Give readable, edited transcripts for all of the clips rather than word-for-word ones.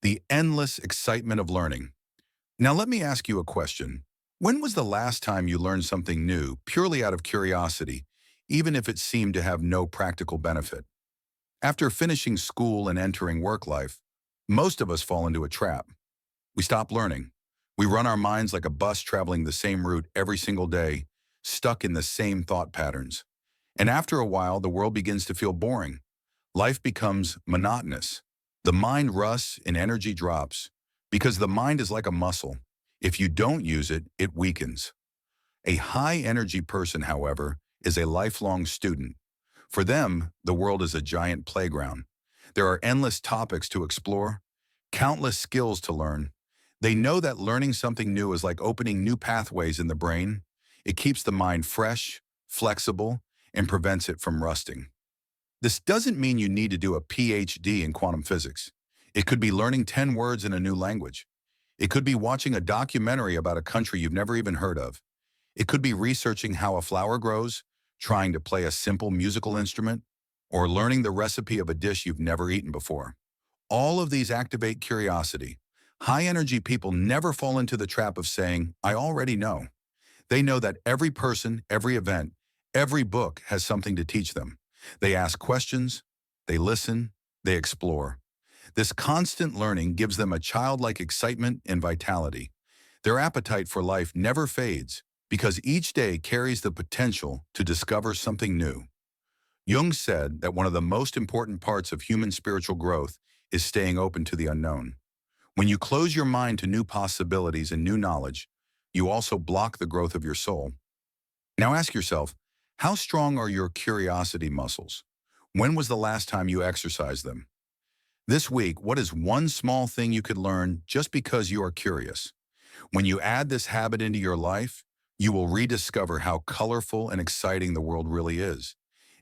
The endless excitement of learning. Now let me ask you a question. When was the last time you learned something new purely out of curiosity, even if it seemed to have no practical benefit? After finishing school and entering work life, most of us fall into a trap. We stop learning. We run our minds like a bus traveling the same route every single day, stuck in the same thought patterns. And after a while, the world begins to feel boring. Life becomes monotonous. The mind rusts and energy drops because the mind is like a muscle. If you don't use it, it weakens. A high-energy person, however, is a lifelong student. For them, the world is a giant playground. There are endless topics to explore, countless skills to learn. They know that learning something new is like opening new pathways in the brain. It keeps the mind fresh, flexible, and prevents it from rusting. This doesn't mean you need to do a PhD in quantum physics. It could be learning 10 words in a new language. It could be watching a documentary about a country you've never even heard of. It could be researching how a flower grows, trying to play a simple musical instrument, or learning the recipe of a dish you've never eaten before. All of these activate curiosity. High-energy people never fall into the trap of saying, "I already know." They know that every person, every event, every book has something to teach them. They ask questions, they listen, they explore. This constant learning gives them a childlike excitement and vitality. Their appetite for life never fades because each day carries the potential to discover something new. Jung said that one of the most important parts of human spiritual growth is staying open to the unknown. When you close your mind to new possibilities and new knowledge, you also block the growth of your soul. Now ask yourself, how strong are your curiosity muscles? When was the last time you exercised them? This week, what is one small thing you could learn just because you are curious? When you add this habit into your life, you will rediscover how colorful and exciting the world really is.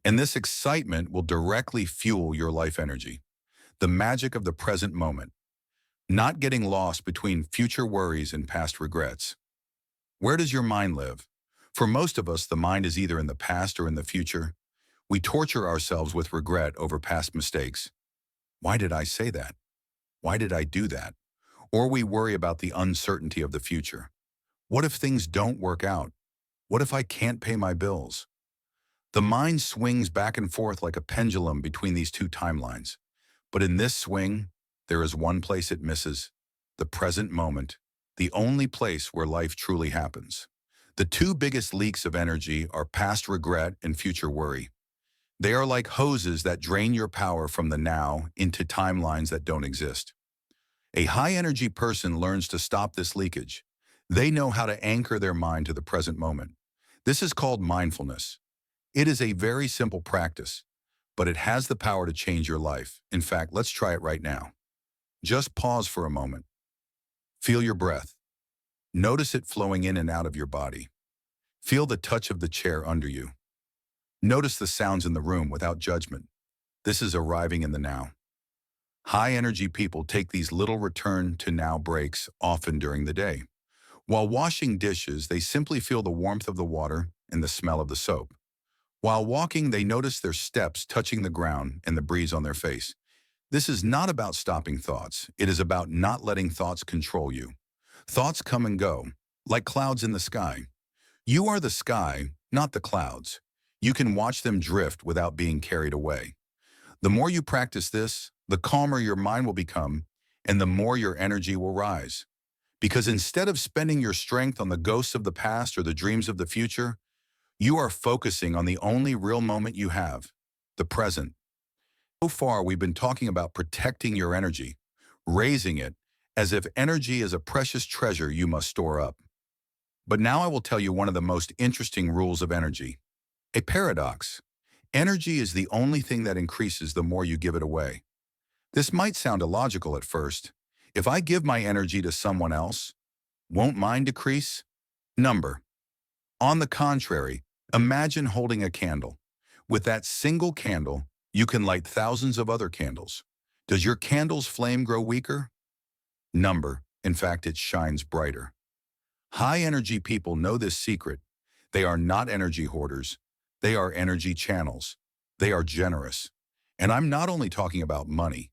And this excitement will directly fuel your life energy. The magic of the present moment. Not getting lost between future worries and past regrets. Where does your mind live? For most of us, the mind is either in the past or in the future. We torture ourselves with regret over past mistakes. Why did I say that? Why did I do that? Or we worry about the uncertainty of the future. What if things don't work out? What if I can't pay my bills? The mind swings back and forth like a pendulum between these two timelines. But in this swing, there is one place it misses, the present moment, the only place where life truly happens. The two biggest leaks of energy are past regret and future worry. They are like hoses that drain your power from the now into timelines that don't exist. A high-energy person learns to stop this leakage. They know how to anchor their mind to the present moment. This is called mindfulness. It is a very simple practice, but it has the power to change your life. In fact, let's try it right now. Just pause for a moment. Feel your breath. Notice it flowing in and out of your body. Feel the touch of the chair under you. Notice the sounds in the room without judgment. This is arriving in the now. High-energy people take these little return to now breaks often during the day. While washing dishes, they simply feel the warmth of the water and the smell of the soap. While walking, they notice their steps touching the ground and the breeze on their face. This is not about stopping thoughts. It is about not letting thoughts control you. Thoughts come and go, like clouds in the sky. You are the sky, not the clouds. You can watch them drift without being carried away. The more you practice this, the calmer your mind will become, and the more your energy will rise. Because instead of spending your strength on the ghosts of the past or the dreams of the future, you are focusing on the only real moment you have, the present. So far, we've been talking about protecting your energy, raising it, as if energy is a precious treasure you must store up. But now I will tell you one of the most interesting rules of energy. A paradox. Energy is the only thing that increases the more you give it away. This might sound illogical at first. If I give my energy to someone else, won't mine decrease? Number. On the contrary, imagine holding a candle. With that single candle, you can light thousands of other candles. Does your candle's flame grow weaker? Number. In fact, it shines brighter. High-energy people know this secret. They are not energy hoarders. They are energy channels. They are generous. And I'm not only talking about money.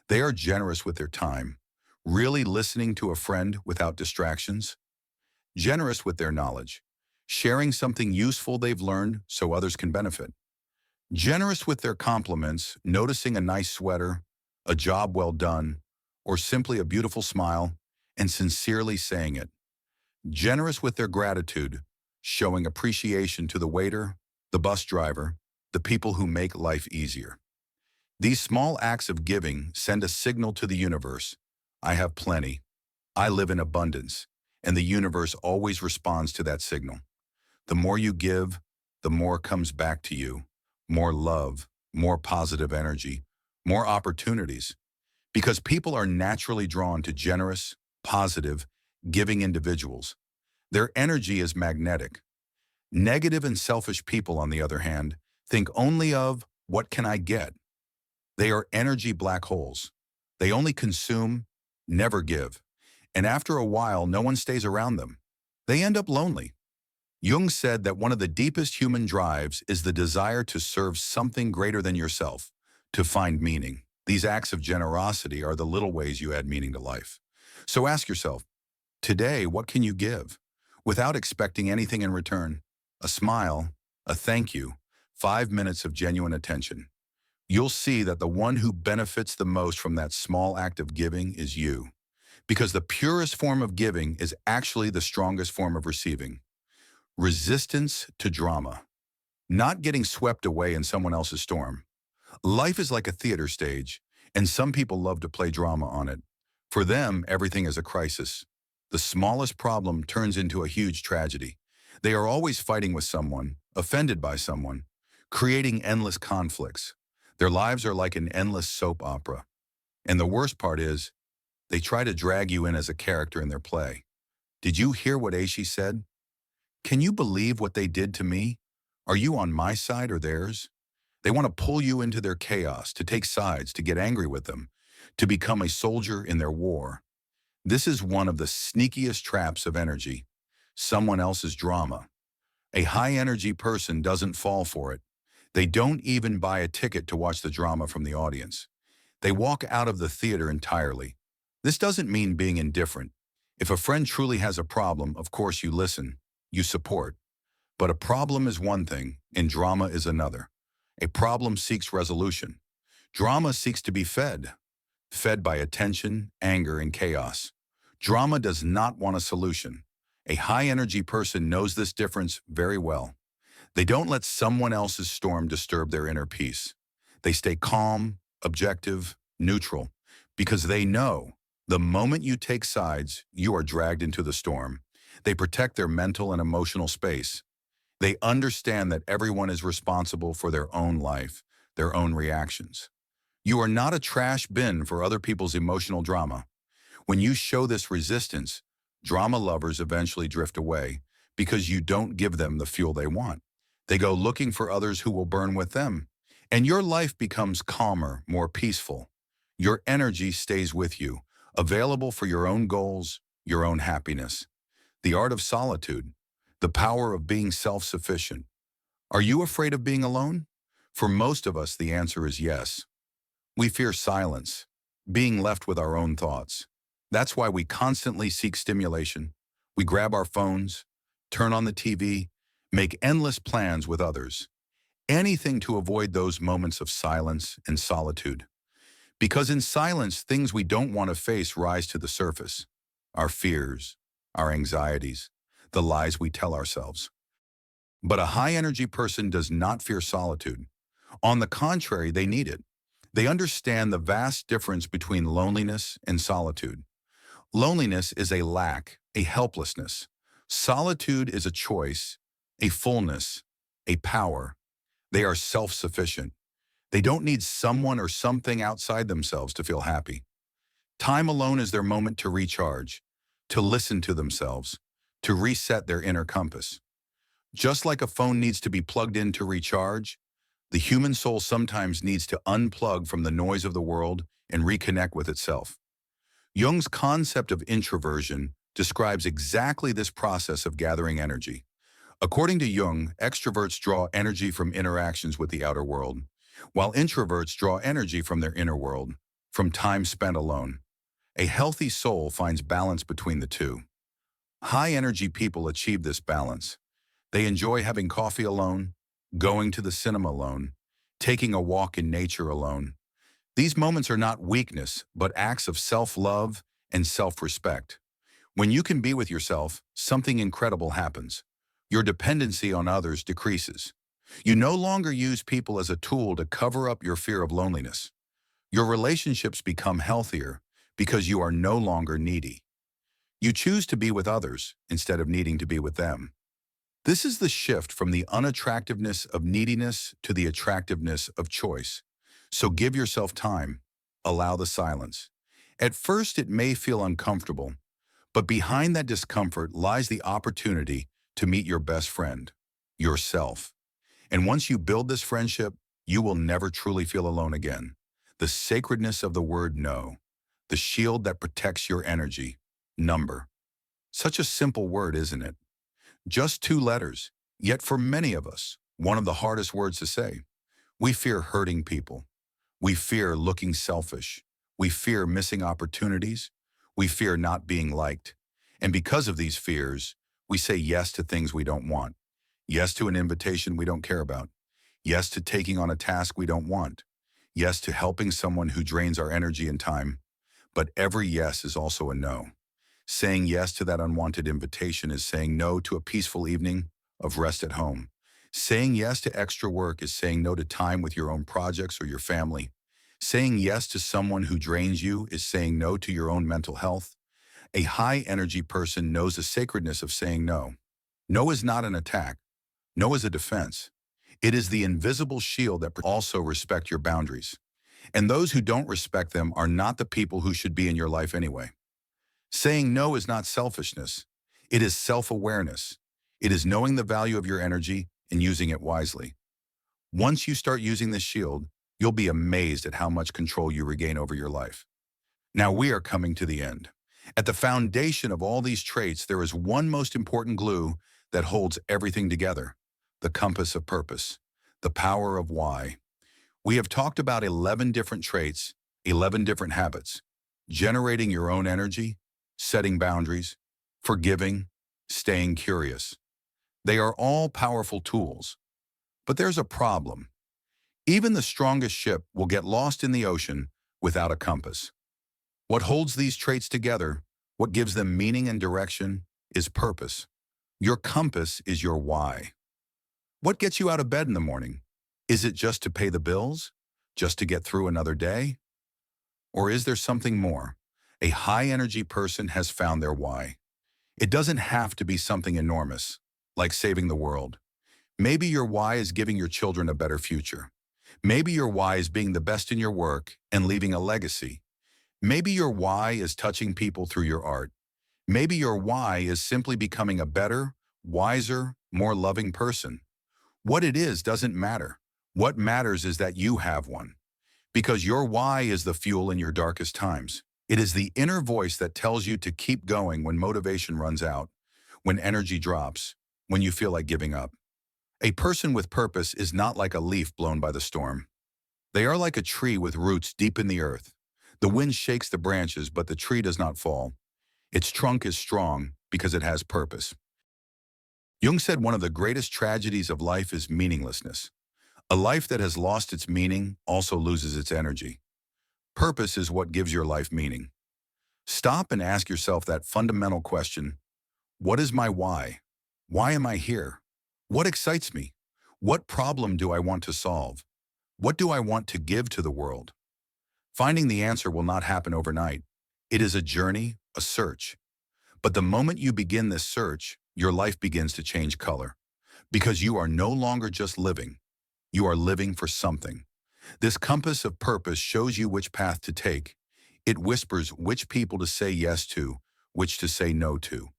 They are generous with their time. really listening to a friend without distractions, generous with their knowledge, sharing something useful they've learned so others can benefit, generous with their compliments, noticing a nice sweater, a job well done, or simply a beautiful smile, and sincerely saying it, generous with their gratitude, showing appreciation to the waiter, the bus driver, the people who make life easier. These small acts of giving send a signal to the universe. I have plenty. I live in abundance. And the universe always responds to that signal. The more you give, the more comes back to you. More love, more positive energy, more opportunities. Because people are naturally drawn to generous, positive, giving individuals. Their energy is magnetic. Negative and selfish people, on the other hand, think only of, what can I get? They are energy black holes. They only consume, never give. And after a while, no one stays around them. They end up lonely. Jung said that one of the deepest human drives is the desire to serve something greater than yourself, to find meaning. These acts of generosity are the little ways you add meaning to life. So ask yourself, today, what can you give? Without expecting anything in return. A smile, a thank you, 5 minutes of genuine attention. You'll see that the one who benefits the most from that small act of giving is you. Because the purest form of giving is actually the strongest form of receiving. Resistance to drama. Not getting swept away in someone else's storm. Life is like a theater stage, and some people love to play drama on it. For them, everything is a crisis. The smallest problem turns into a huge tragedy. They are always fighting with someone, offended by someone, creating endless conflicts. Their lives are like an endless soap opera. And the worst part is, they try to drag you in as a character in their play. Did you hear what Aishi said? Can you believe what they did to me? Are you on my side or theirs? They want to pull you into their chaos, to take sides, to get angry with them, to become a soldier in their war. This is one of the sneakiest traps of energy. Someone else's drama. A high-energy person doesn't fall for it. They don't even buy a ticket to watch the drama from the audience. They walk out of the theater entirely. This doesn't mean being indifferent. If a friend truly has a problem, of course you listen, you support. But a problem is one thing, and drama is another. A problem seeks resolution. Drama seeks to be fed by attention, anger, and chaos. Drama does not want a solution. A high-energy person knows this difference very well. They don't let someone else's storm disturb their inner peace. They stay calm, objective, neutral, because they know the moment you take sides, you are dragged into the storm. They protect their mental and emotional space. They understand that everyone is responsible for their own life, their own reactions. You are not a trash bin for other people's emotional drama. When you show this resistance, drama lovers eventually drift away because you don't give them the fuel they want. They go looking for others who will burn with them, and your life becomes calmer, more peaceful. Your energy stays with you, available for your own goals, your own happiness. The art of solitude, the power of being self-sufficient. Are you afraid of being alone? For most of us, the answer is yes. We fear silence, being left with our own thoughts. That's why we constantly seek stimulation. We grab our phones, turn on the TV, make endless plans with others. Anything to avoid those moments of silence and solitude. Because in silence, things we don't want to face rise to the surface. Our fears, our anxieties, the lies we tell ourselves. But a high-energy person does not fear solitude. On the contrary, they need it. They understand the vast difference between loneliness and solitude. Loneliness is a lack, a helplessness. Solitude is a choice, a fullness, a power. They are self-sufficient. They don't need someone or something outside themselves to feel happy. Time alone is their moment to recharge, to listen to themselves, to reset their inner compass. Just like a phone needs to be plugged in to recharge, the human soul sometimes needs to unplug from the noise of the world and reconnect with itself. Jung's concept of introversion describes exactly this process of gathering energy. According to Jung, extroverts draw energy from interactions with the outer world, while introverts draw energy from their inner world, from time spent alone. A healthy soul finds balance between the two. High-energy people achieve this balance. They enjoy having coffee alone, going to the cinema alone, taking a walk in nature alone. These moments are not weakness, but acts of self-love and self-respect. When you can be with yourself, something incredible happens. Your dependency on others decreases. You no longer use people as a tool to cover up your fear of loneliness. Your relationships become healthier because you are no longer needy. You choose to be with others instead of needing to be with them. This is the shift from the unattractiveness of neediness to the attractiveness of choice. So give yourself time. Allow the silence. At first, it may feel uncomfortable, but behind that discomfort lies the opportunity to meet your best friend, yourself. And once you build this friendship, you will never truly feel alone again. The sacredness of the word no, the shield that protects your energy, number. Such a simple word, isn't it? Just two letters, yet for many of us, one of the hardest words to say. We fear hurting people. We fear looking selfish. We fear missing opportunities. We fear not being liked. And because of these fears, we say yes to things we don't want. Yes to an invitation we don't care about. Yes to taking on a task we don't want. Yes to helping someone who drains our energy and time. But every yes is also a no. Saying yes to that unwanted invitation is saying no to a peaceful evening of rest at home. Saying yes to extra work is saying no to time with your own projects or your family. Saying yes to someone who drains you is saying no to your own mental health. A high-energy person knows the sacredness of saying no. No is not an attack. No is a defense. It is the invisible shield that also respect your boundaries. And those who don't respect them are not the people who should be in your life anyway. Saying no is not selfishness. It is self-awareness. It is knowing the value of your energy and using it wisely. Once you start using this shield, you'll be amazed at how much control you regain over your life. Now we are coming to the end. At the foundation of all these traits, there is one most important glue that holds everything together: the compass of purpose, the power of why. We have talked about 11 different traits, 11 different habits: generating your own energy, setting boundaries, forgiving, staying curious. They are all powerful tools. But there's a problem. Even the strongest ship will get lost in the ocean without a compass. What holds these traits together, what gives them meaning and direction, is purpose. Your compass is your why. What gets you out of bed in the morning? Is it just to pay the bills? Just to get through another day? Or is there something more? A high-energy person has found their why. It doesn't have to be something enormous, like saving the world. Maybe your why is giving your children a better future. Maybe your why is being the best in your work and leaving a legacy. Maybe your why is touching people through your art. Maybe your why is simply becoming a better, wiser, more loving person. What it is doesn't matter. What matters is that you have one. Because your why is the fuel in your darkest times. It is the inner voice that tells you to keep going when motivation runs out, when energy drops, when you feel like giving up. A person with purpose is not like a leaf blown by the storm. They are like a tree with roots deep in the earth. The wind shakes the branches, but the tree does not fall. Its trunk is strong because it has purpose. Jung said one of the greatest tragedies of life is meaninglessness. A life that has lost its meaning also loses its energy. Purpose is what gives your life meaning. Stop and ask yourself that fundamental question: what is my why? Why am I here? What excites me? What problem do I want to solve? What do I want to give to the world? Finding the answer will not happen overnight. It is a journey, a search. But the moment you begin this search, your life begins to change color. Because you are no longer just living. You are living for something. This compass of purpose shows you which path to take. It whispers which people to say yes to, which to say no to.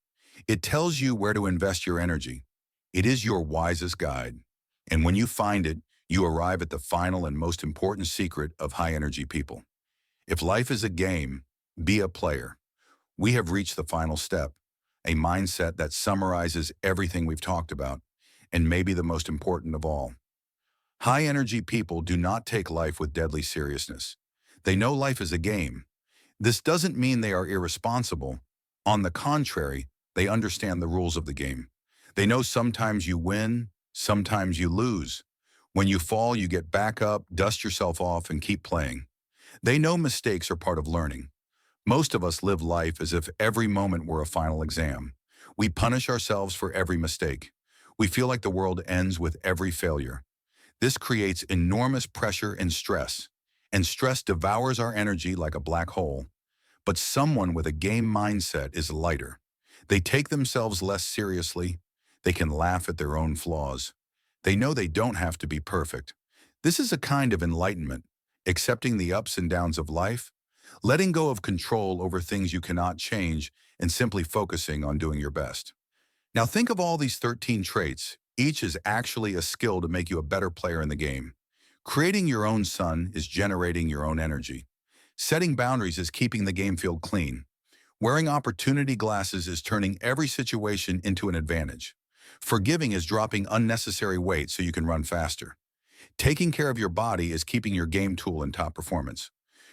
It tells you where to invest your energy. It is your wisest guide. And when you find it, you arrive at the final and most important secret of high-energy people. If life is a game, be a player. We have reached the final step, a mindset that summarizes everything we've talked about, and maybe the most important of all. High-energy people do not take life with deadly seriousness. They know life is a game. This doesn't mean they are irresponsible. On the contrary, they understand the rules of the game. They know sometimes you win, sometimes you lose. When you fall, you get back up, dust yourself off, and keep playing. They know mistakes are part of learning. Most of us live life as if every moment were a final exam. We punish ourselves for every mistake. We feel like the world ends with every failure. This creates enormous pressure and stress devours our energy like a black hole. But someone with a game mindset is lighter. They take themselves less seriously. They can laugh at their own flaws. They know they don't have to be perfect. This is a kind of enlightenment, accepting the ups and downs of life, letting go of control over things you cannot change, and simply focusing on doing your best. Now think of all these 13 traits. Each is actually a skill to make you a better player in the game. Creating your own sun is generating your own energy. Setting boundaries is keeping the game field clean. Wearing opportunity glasses is turning every situation into an advantage. Forgiving is dropping unnecessary weight so you can run faster. Taking care of your body is keeping your game tool in top performance.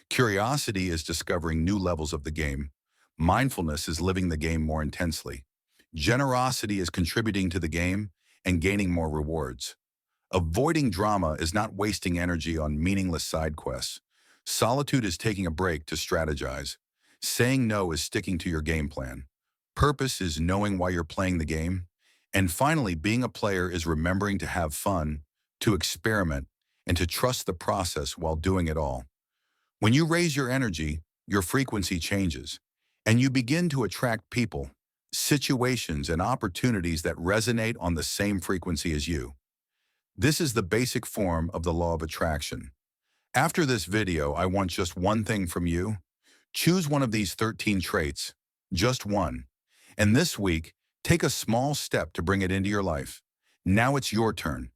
Curiosity is discovering new levels of the game. Mindfulness is living the game more intensely. Generosity is contributing to the game and gaining more rewards. Avoiding drama is not wasting energy on meaningless side quests. Solitude is taking a break to strategize. Saying no is sticking to your game plan. Purpose is knowing why you're playing the game. And finally, being a player is remembering to have fun, to experiment, and to trust the process while doing it all. When you raise your energy, your frequency changes, and you begin to attract people, situations, and opportunities that resonate on the same frequency as you. This is the basic form of the law of attraction. After this video, I want just one thing from you. Choose one of these 13 traits, just one. And this week, take a small step to bring it into your life. Now it's your turn.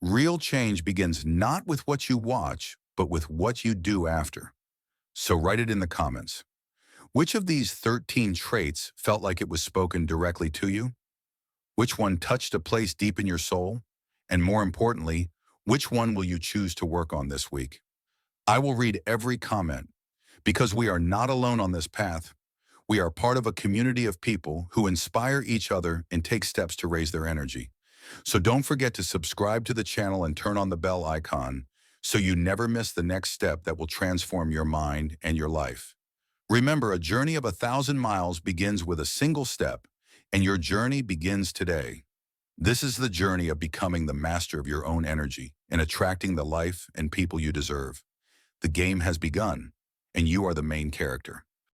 Real change begins not with what you watch, but with what you do after. So write it in the comments. Which of these 13 traits felt like it was spoken directly to you? Which one touched a place deep in your soul? And more importantly, which one will you choose to work on this week? I will read every comment because we are not alone on this path. We are part of a community of people who inspire each other and take steps to raise their energy. So don't forget to subscribe to the channel and turn on the bell icon so you never miss the next step that will transform your mind and your life. Remember, a journey of 1,000 miles begins with a single step, and your journey begins today. This is the journey of becoming the master of your own energy and attracting the life and people you deserve. The game has begun, and you are the main character.